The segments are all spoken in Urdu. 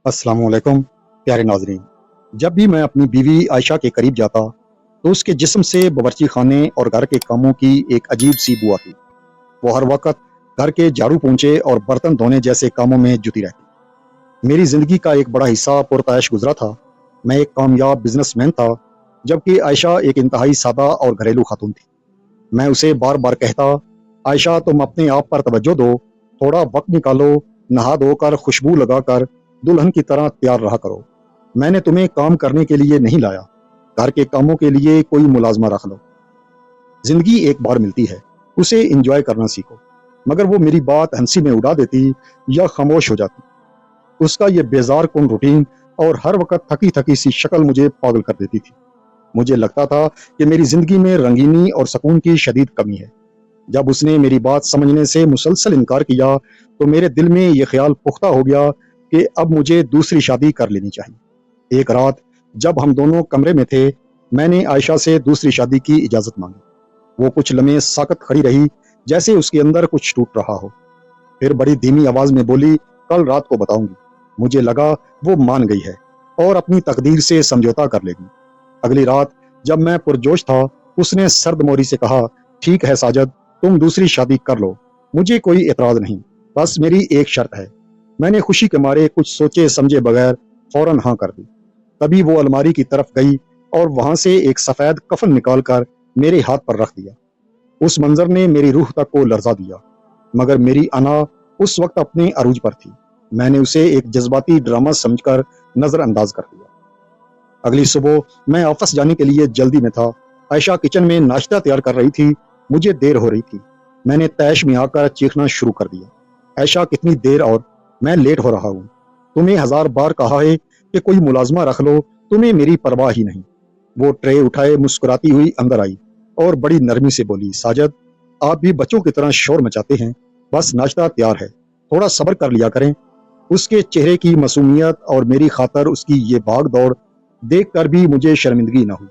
السلام علیکم پیارے ناظرین۔ جب بھی میں اپنی بیوی عائشہ کے قریب جاتا تو اس کے جسم سے باورچی خانے اور گھر کے کاموں کی ایک عجیب سی بو آتی۔ وہ ہر وقت گھر کے جھاڑو پونچھے اور برتن دھونے جیسے کاموں میں جٹی رہتی۔ میری زندگی کا ایک بڑا حصہ پرتعیش گزرا تھا۔ میں ایک کامیاب بزنس مین تھا، جبکہ عائشہ ایک انتہائی سادہ اور گھریلو خاتون تھی۔ میں اسے بار بار کہتا، عائشہ تم اپنے آپ پر توجہ دو، تھوڑا وقت نکالو، نہا دھو کر خوشبو لگا کر دلہن کی طرح تیار رہا کرو۔ میں نے تمہیں کام کرنے کے لیے نہیں لایا، گھر کے کاموں کے لیے کوئی ملازمہ رکھ لو۔ زندگی ایک بار ملتی ہے، اسے انجوائے کرنا سیکھو۔ مگر وہ میری بات ہنسی میں اڑا دیتی یا خاموش ہو جاتی۔ اس کا یہ بیزار کن روٹین اور ہر وقت تھکی تھکی سی شکل مجھے پاگل کر دیتی تھی۔ مجھے لگتا تھا کہ میری زندگی میں رنگینی اور سکون کی شدید کمی ہے۔ جب اس نے میری بات سمجھنے سے مسلسل انکار کیا تو میرے دل میں یہ خیال پختہ ہو گیا کہ اب مجھے دوسری شادی کر لینی چاہیے۔ ایک رات جب ہم دونوں کمرے میں تھے، میں نے عائشہ سے دوسری شادی کی اجازت مانگی۔ وہ کچھ لمحے ساکت کھڑی رہی، جیسے اس کے اندر کچھ ٹوٹ رہا ہو۔ پھر بڑی دھیمی آواز میں بولی، کل رات کو بتاؤں گی۔ مجھے لگا وہ مان گئی ہے اور اپنی تقدیر سے سمجھوتا کر لے گی۔ اگلی رات جب میں پرجوش تھا، اس نے سرد موری سے کہا، ٹھیک ہے ساجد، تم دوسری شادی کر لو، مجھے کوئی اعتراض نہیں، بس میری ایک شرط ہے۔ میں نے خوشی کے مارے کچھ سوچے سمجھے بغیر فوراً ہاں کر دی۔ تبھی وہ الماری کی طرف گئی اور وہاں سے ایک سفید کفن نکال کر میرے ہاتھ پر رکھ دیا۔ اس منظر نے میری روح تک کو لرزا دیا، مگر میری انا اس وقت اپنے عروج پر تھی۔ میں نے اسے ایک جذباتی ڈرامہ سمجھ کر نظر انداز کر دیا۔ اگلی صبح میں آفس جانے کے لیے جلدی میں تھا۔ عائشہ کچن میں ناشتہ تیار کر رہی تھی، مجھے دیر ہو رہی تھی۔ میں نے طیش میں آ کر چیخنا شروع کر دیا، عائشہ کتنی دیر اور میں لیٹ ہو رہا ہوں۔ تمہیں 1000 بار کہا ہے کہ کوئی ملازمہ رکھ لو، تمہیں میری پرواہ ہی نہیں۔ وہ ٹرے اٹھائے مسکراتی ہوئی اندر آئی اور بڑی نرمی سے بولی، ساجد آپ بھی بچوں کی طرح شور مچاتے ہیں، بس ناشتہ تیار ہے، تھوڑا صبر کر لیا کریں۔ اس کے چہرے کی معصومیت اور میری خاطر اس کی یہ بھاگ دوڑ دیکھ کر بھی مجھے شرمندگی نہ ہوئی۔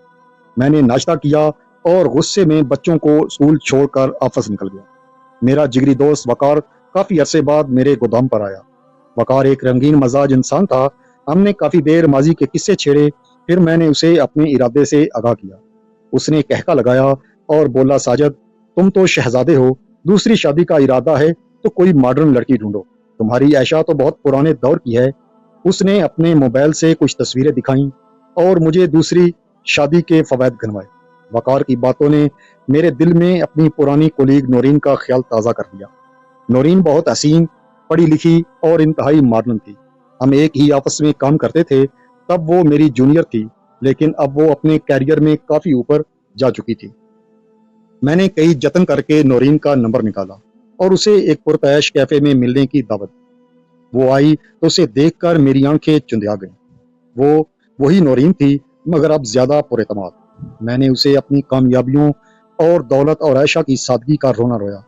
میں نے ناشتہ کیا اور غصے میں بچوں کو اسکول چھوڑ کر آفس نکل گیا۔ میرا جگری دوست وقار کافی عرصے بعد میرے گودام پر آیا۔ وقار ایک رنگین مزاج انسان تھا۔ ہم نے کافی دیر ماضی کے قصے چھیڑے، پھر میں نے اسے اپنے ارادے سے آگاہ کیا۔ اس نے کہکا لگایا اور بولا، ساجد تم تو شہزادے ہو، دوسری شادی کا ارادہ ہے تو کوئی ماڈرن لڑکی ڈھونڈو، تمہاری عائشہ تو بہت پرانے دور کی ہے۔ اس نے اپنے موبائل سے کچھ تصویریں دکھائیں اور مجھے دوسری شادی کے فوائد گنوائے۔ وقار کی باتوں نے میرے دل میں اپنی پرانی کولیگ نورین کا خیال تازہ کر دیا۔ نورین بہت حسین، پڑھی لکھی اور انتہائی ماڈرن تھی۔ ہم ایک ہی آفس میں کام کرتے تھے، تب وہ میری جونیئر تھی، لیکن اب وہ اپنے کیریئر میں کافی اوپر جا چکی تھی۔ میں نے کئی جتن کر کے نورین کا نمبر نکالا اور اسے ایک پرتعیش کیفے میں ملنے کی دعوت دی۔ وہ آئی تو اسے دیکھ کر میری آنکھیں چندیا گئیں۔ وہ وہی نورین تھی، مگر اب زیادہ پر اعتماد۔ میں نے اسے اپنی کامیابیوں اور دولت اور عائشہ کی سادگی کا رونا رویا۔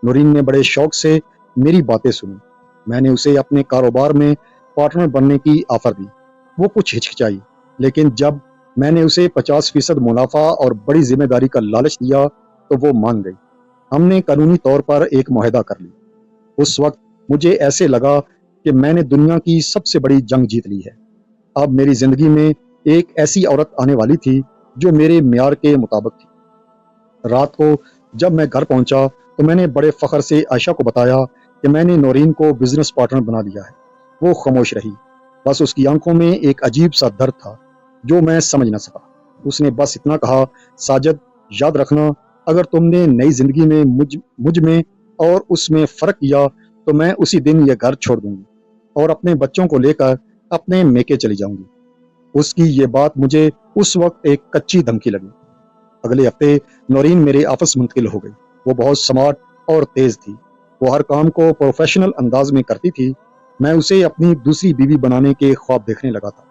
نورین نے بڑے شوق سے میری باتیں سنی۔ میں نے اسے اپنے کاروبار میں پارٹنر بننے کی آفر دی۔ وہ کچھ ہچکچائی، لیکن جب میں نے اسے 50% منافع اور بڑی ذمہ داری کا لالچ دیا تو وہ مان گئی۔ ہم نے قانونی طور پر ایک معاہدہ کر لی۔ اس وقت مجھے ایسے لگا کہ میں نے دنیا کی سب سے بڑی جنگ جیت لی ہے۔ اب میری زندگی میں ایک ایسی عورت آنے والی تھی جو میرے معیار کے مطابق تھی۔ رات کو جب میں گھر پہنچا تو میں نے بڑے فخر سے عائشہ کو بتایا کہ میں نے نورین کو بزنس پارٹنر بنا دیا ہے۔ وہ خاموش رہی، بس اس کی آنکھوں میں ایک عجیب سا درد تھا جو میں سمجھ نہ سکا۔ اس نے بس اتنا کہا، ساجد یاد رکھنا، اگر تم نے نئی زندگی میں مجھ میں اور اس میں فرق کیا تو میں اسی دن یہ گھر چھوڑ دوں گی اور اپنے بچوں کو لے کر اپنے میکے چلی جاؤں گی۔ اس کی یہ بات مجھے اس وقت ایک کچی دھمکی لگی۔ اگلے ہفتے نورین میرے آفس منتقل ہو گئی۔ وہ بہت سمارٹ اور تیز تھی۔ وہ ہر کام کو پروفیشنل انداز میں کرتی تھی۔ میں اسے اپنی دوسری بیوی بنانے کے خواب دیکھنے لگا تھا۔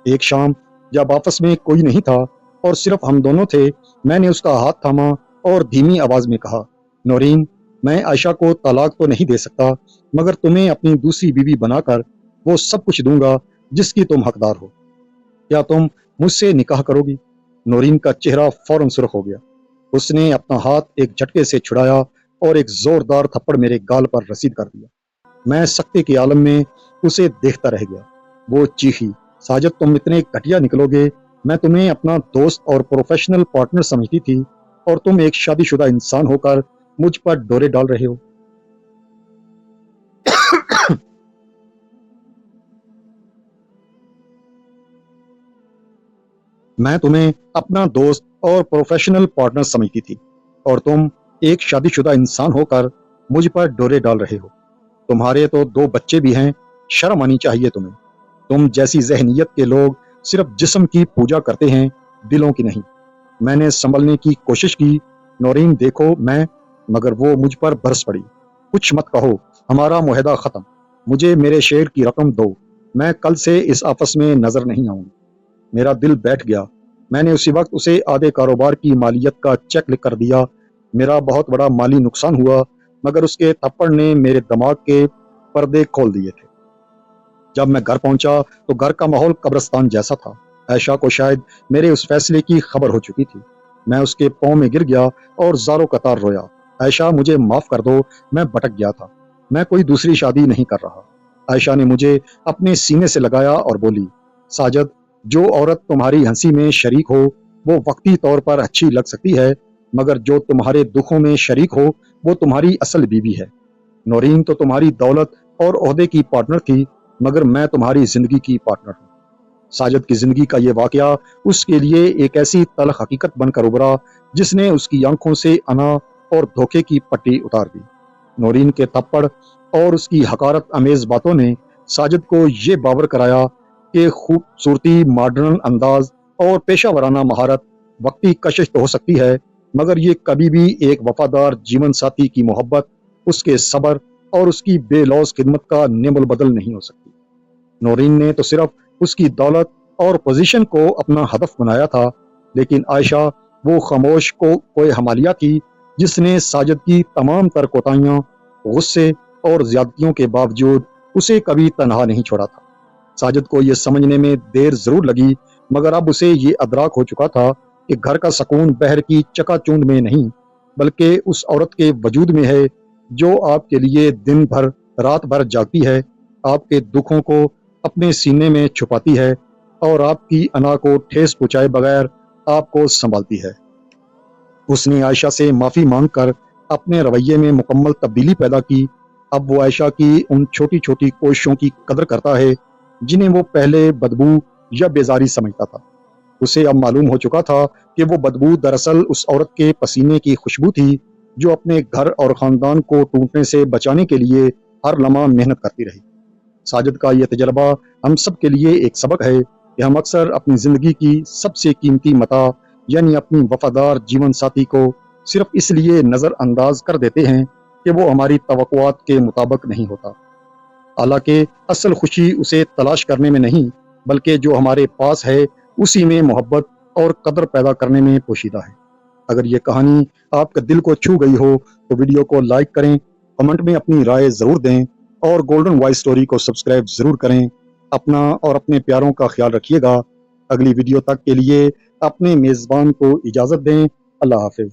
ایک شام جب آفس میں کوئی نہیں تھا اور صرف ہم دونوں تھے، میں نے اس کا ہاتھ تھاما اور دھیمی آواز میں کہا، نورین، میں عائشہ کو طلاق تو نہیں دے سکتا، مگر تمہیں اپنی دوسری بیوی بنا کر وہ سب کچھ دوں گا جس کی تم حقدار ہو۔ کیا تم مجھ سے نکاح کرو گی؟ نورین کا چہرہ فوراً سرخ ہو گیا۔ اس نے اپنا ہاتھ ایک جھٹکے سے چھڑایا اور ایک زوردار تھپڑ میرے گال پر رسید کر دیا۔ میں سکتے کے عالم میں اسے دیکھتا رہ گیا۔ وہ چیخی، ساجد تم اتنے گھٹیا نکلو گے، میں تمہیں اپنا دوست اور پروفیشنل پارٹنر سمجھتی تھی اور تم ایک شادی شدہ انسان ہو کر مجھ پر ڈورے ڈال رہے ہو۔ میں تمہیں اپنا دوست اور پروفیشنل پارٹنر سمجھتی تھی اور تم ایک شادی شدہ انسان ہو کر مجھ پر ڈورے ڈال رہے ہو۔ تمہارے تو 2 بچے بھی ہیں، شرم آنی چاہیے تمہیں۔ تم جیسی ذہنیت کے لوگ صرف جسم کی پوجا کرتے ہیں، دلوں کی نہیں۔ میں نے سنبھلنے کی کوشش کی، نورین دیکھو مگر وہ مجھ پر برس پڑی۔ کچھ مت کہو، ہمارا معاہدہ ختم، مجھے میرے شیئر کی رقم دو، میں کل سے اس آفس میں نظر نہیں آؤں۔ میرا دل بیٹھ گیا۔ میں نے اسی وقت اسے آدھے کاروبار کی مالیت کا چیک لکھ کر دیا۔ میرا بہت بڑا مالی نقصان ہوا، مگر اس کے تھپڑ نے میرے دماغ کے پردے کھول دیے تھے۔ جب میں گھر پہنچا تو گھر کا ماحول قبرستان جیسا تھا۔ عائشہ کو شاید میرے اس فیصلے کی خبر ہو چکی تھی۔ میں اس کے پاؤں میں گر گیا اور زاروں قطار رویا۔ عائشہ مجھے معاف کر دو، میں بھٹک گیا تھا، میں کوئی دوسری شادی نہیں کر رہا۔ عائشہ نے مجھے اپنے سینے سے لگایا اور بولی، ساجد، جو عورت تمہاری ہنسی میں شریک ہو وہ وقتی طور پر اچھی لگ سکتی ہے، مگر جو تمہارے دکھوں میں شریک ہو وہ تمہاری اصل بیوی ہے۔ نورین تو تمہاری دولت اور عہدے کی پارٹنر تھی، مگر میں تمہاری زندگی کی پارٹنر ہوں۔ ساجد کی زندگی کا یہ واقعہ اس کے لیے ایک ایسی تلخ حقیقت بن کر ابھرا جس نے اس کی آنکھوں سے انا اور دھوکے کی پٹی اتار دی۔ نورین کے تھپڑ اور اس کی حقارت امیز باتوں نے ساجد کو یہ باور کرایا کہ خوبصورتی، ماڈرن انداز اور پیشہ ورانہ مہارت وقتی کشش تو ہو سکتی ہے، مگر یہ کبھی بھی ایک وفادار جیون ساتھی کی محبت، اس کے صبر اور اس کی بے لوث خدمت کا نعم البدل نہیں ہو سکتی۔ نورین نے تو صرف اس کی دولت اور پوزیشن کو اپنا ہدف بنایا تھا، لیکن عائشہ وہ خاموش کوئی حمالیہ تھی جس نے ساجد کی تمام تر کوتاہیاں، غصے اور زیادتیوں کے باوجود اسے کبھی تنہا نہیں چھوڑا تھا۔ ساجد کو یہ سمجھنے میں دیر ضرور لگی، مگر اب اسے یہ ادراک ہو چکا تھا کہ گھر کا سکون بہر کی چکا چوند میں نہیں، بلکہ اس عورت کے وجود میں ہے جو آپ کے لیے دن بھر رات بھر جاگتی ہے، آپ کے دکھوں کو اپنے سینے میں چھپاتی ہے اور آپ کی انا کو ٹھیس پہنچائے بغیر آپ کو سنبھالتی ہے۔ اس نے عائشہ سے معافی مانگ کر اپنے رویے میں مکمل تبدیلی پیدا کی۔ اب وہ عائشہ کی ان چھوٹی چھوٹی کوششوں کی قدر کرتا ہے جنہیں وہ پہلے بدبو یا بیزاری سمجھتا تھا۔ اسے اب معلوم ہو چکا تھا کہ وہ بدبو دراصل اس عورت کے پسینے کی خوشبو تھی جو اپنے گھر اور خاندان کو ٹوٹنے سے بچانے کے لیے ہر لمحہ محنت کرتی رہی۔ ساجد کا یہ تجربہ ہم سب کے لیے ایک سبق ہے کہ ہم اکثر اپنی زندگی کی سب سے قیمتی متاع یعنی اپنی وفادار جیون ساتھی کو صرف اس لیے نظر انداز کر دیتے ہیں کہ وہ ہماری توقعات کے مطابق نہیں ہوتا، حالانکہ اصل خوشی اسے تلاش کرنے میں نہیں بلکہ جو ہمارے پاس ہے اسی میں محبت اور قدر پیدا کرنے میں پوشیدہ ہے۔ اگر یہ کہانی آپ کے دل کو چھو گئی ہو تو ویڈیو کو لائک کریں، کمنٹ میں اپنی رائے ضرور دیں اور گولڈن وائس سٹوری کو سبسکرائب ضرور کریں۔ اپنا اور اپنے پیاروں کا خیال رکھیے گا۔ اگلی ویڈیو تک کے لیے اپنے میزبان کو اجازت دیں۔ اللہ حافظ۔